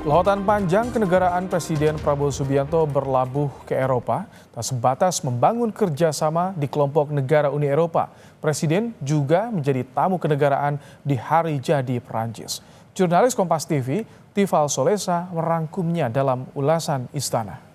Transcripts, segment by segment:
Lautan panjang kenegaraan Presiden Prabowo Subianto berlabuh ke Eropa tak sebatas membangun kerjasama di kelompok negara Uni Eropa. Presiden juga menjadi tamu kenegaraan di hari jadi Perancis. Jurnalis Kompas TV, Tifal Solesa merangkumnya dalam ulasan Istana.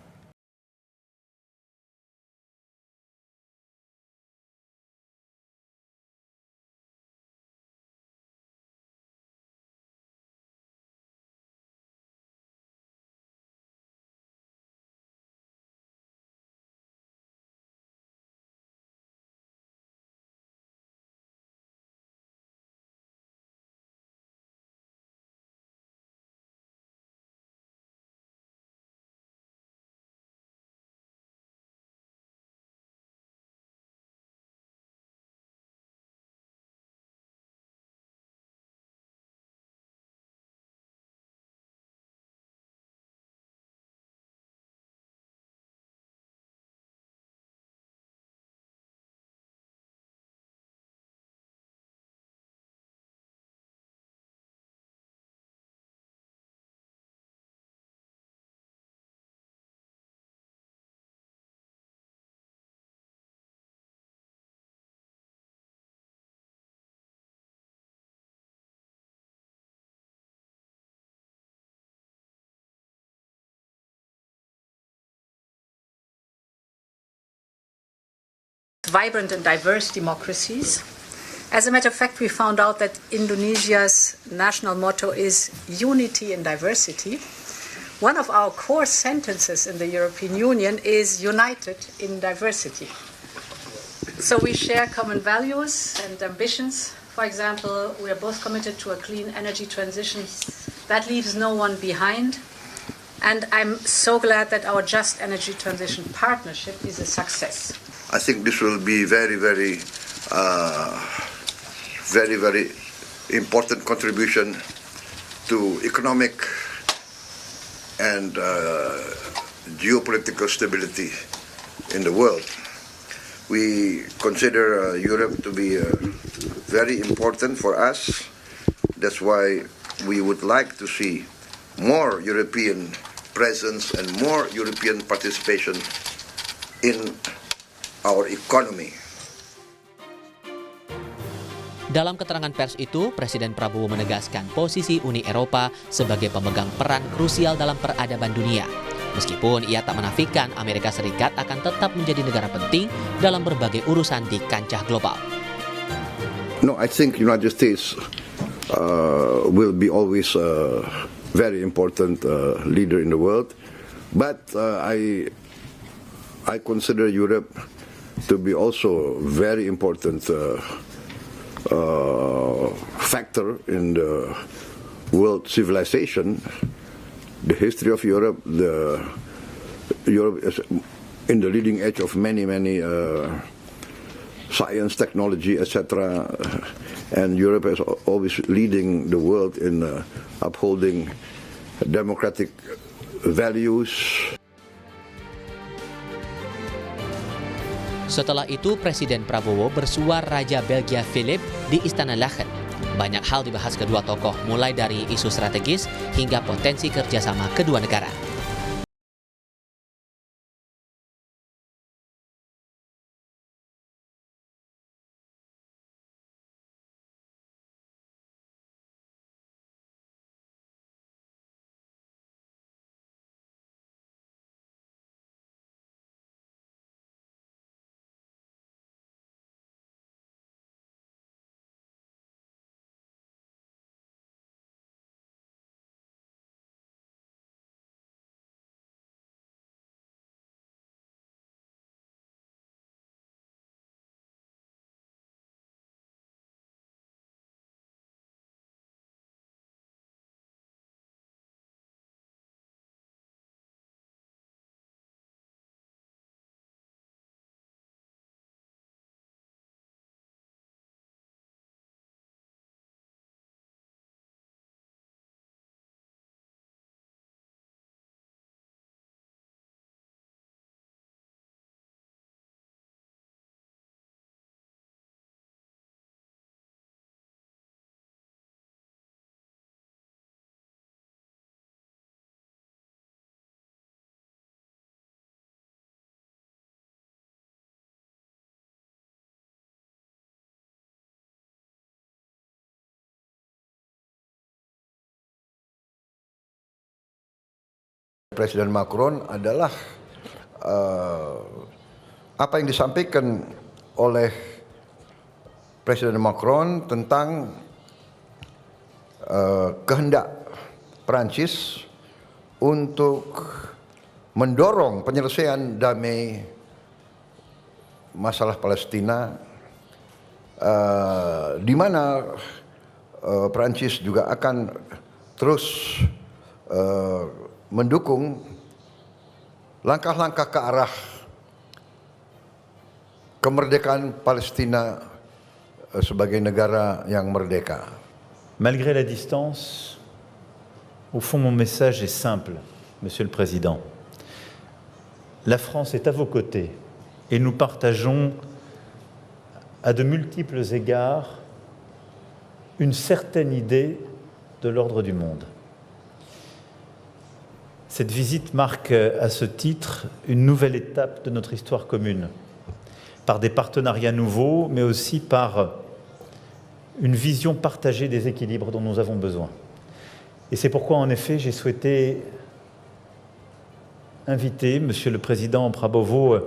Vibrant and diverse democracies. As a matter of fact, we found out that Indonesia's national motto is unity in diversity. One of our core sentences in the European Union is united in diversity. So we share common values and ambitions. For example, we are both committed to a clean energy transition that leaves no one behind. And I'm so glad that our Just Energy Transition Partnership is a success. I think this will be very important contribution to economic and geopolitical stability in the world. We consider Europe to be very important for us. That's why we would like to see more European presence and more European participation in our economy. Dalam keterangan pers itu, Presiden Prabowo menegaskan posisi Uni Eropa sebagai pemegang peran krusial dalam peradaban dunia. Meskipun ia tak menafikan Amerika Serikat akan tetap menjadi negara penting dalam berbagai urusan di kancah global. No, I think United States will be always a very important leader in the world, but I consider Europe to be also very important factor in the world civilization. The history of Europe, Europe is in the leading edge of many science, technology, etc. And Europe is always leading the world in upholding democratic values. Setelah itu, Presiden Prabowo bersuar Raja Belgia Philip di Istana Lachen. Banyak hal dibahas kedua tokoh, mulai dari isu strategis hingga potensi kerjasama kedua negara. Presiden Macron adalah apa yang disampaikan oleh Presiden Macron tentang kehendak Prancis untuk mendorong penyelesaian damai masalah Palestina, di mana Prancis juga akan terus mendukung langkah-langkah ke arah kemerdekaan Palestina sebagai negara yang merdeka. Malgré la distance, au fond mon message est simple, Monsieur le Président. La France est à vos côtés et nous partageons à de multiples égards une certaine idée de l'ordre du monde. Cette visite marque à ce titre une nouvelle étape de notre histoire commune, par des partenariats nouveaux, mais aussi par une vision partagée des équilibres dont nous avons besoin. Et c'est pourquoi, en effet, j'ai souhaité inviter Monsieur le Président Prabowo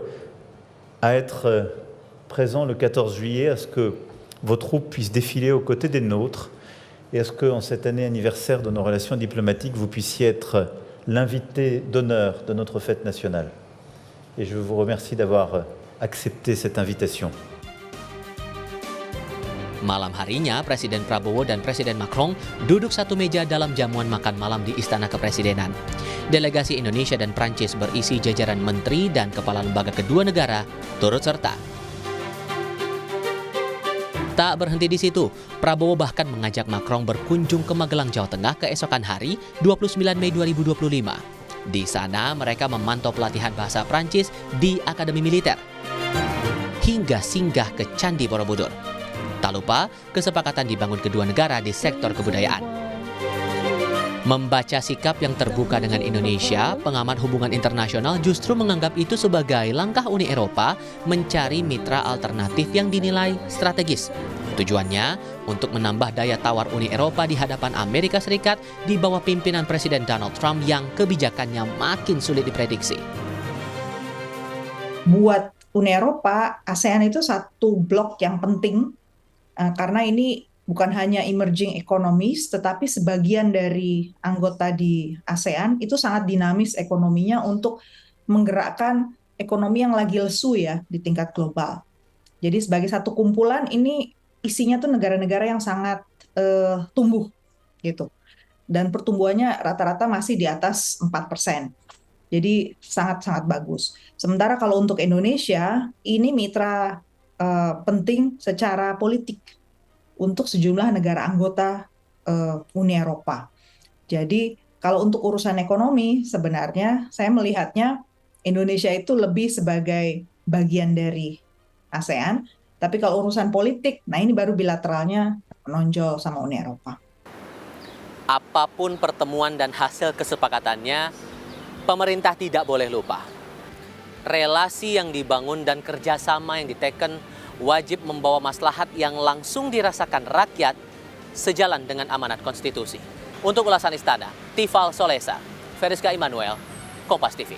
à être présent le 14 juillet, à ce que vos troupes puissent défiler aux côtés des nôtres, et à ce qu'en cette année anniversaire de nos relations diplomatiques, vous puissiez être l'invité d'honneur de notre fête nationale. Et je vous remercie d'avoir accepté cette invitation. Malam harinya, Presiden Prabowo dan Presiden Macron duduk satu meja dalam jamuan makan malam di Istana Kepresidenan. Delegasi Indonesia dan Prancis berisi jajaran menteri dan kepala lembaga kedua negara turut serta. Tak berhenti di situ, Prabowo bahkan mengajak Macron berkunjung ke Magelang, Jawa Tengah keesokan hari 29 Mei 2025. Di sana mereka memantau pelatihan bahasa Prancis di Akademi Militer. Hingga singgah ke Candi Borobudur. Tak lupa, kesepakatan dibangun kedua negara di sektor kebudayaan. Membaca sikap yang terbuka dengan Indonesia, pengamat hubungan internasional justru menganggap itu sebagai langkah Uni Eropa mencari mitra alternatif yang dinilai strategis. Tujuannya untuk menambah daya tawar Uni Eropa di hadapan Amerika Serikat di bawah pimpinan Presiden Donald Trump yang kebijakannya makin sulit diprediksi. Buat Uni Eropa, ASEAN itu satu blok yang penting karena ini bukan hanya emerging economies, tetapi sebagian dari anggota di ASEAN itu sangat dinamis ekonominya untuk menggerakkan ekonomi yang lagi lesu ya di tingkat global. Jadi sebagai satu kumpulan ini isinya tuh negara-negara yang sangat tumbuh gitu. Dan pertumbuhannya rata-rata masih di atas 4%. Jadi sangat-sangat bagus. Sementara kalau untuk Indonesia, ini mitra penting secara politik untuk sejumlah negara anggota Uni Eropa. Jadi kalau untuk urusan ekonomi sebenarnya saya melihatnya Indonesia itu lebih sebagai bagian dari ASEAN, tapi kalau urusan politik, nah ini baru bilateralnya menonjol sama Uni Eropa. Apapun pertemuan dan hasil kesepakatannya, pemerintah tidak boleh lupa. Relasi yang dibangun dan kerjasama yang diteken wajib membawa maslahat yang langsung dirasakan rakyat sejalan dengan amanat konstitusi. Untuk ulasan Istana, Tifal Solesa, Feriska Immanuel, Kompas TV.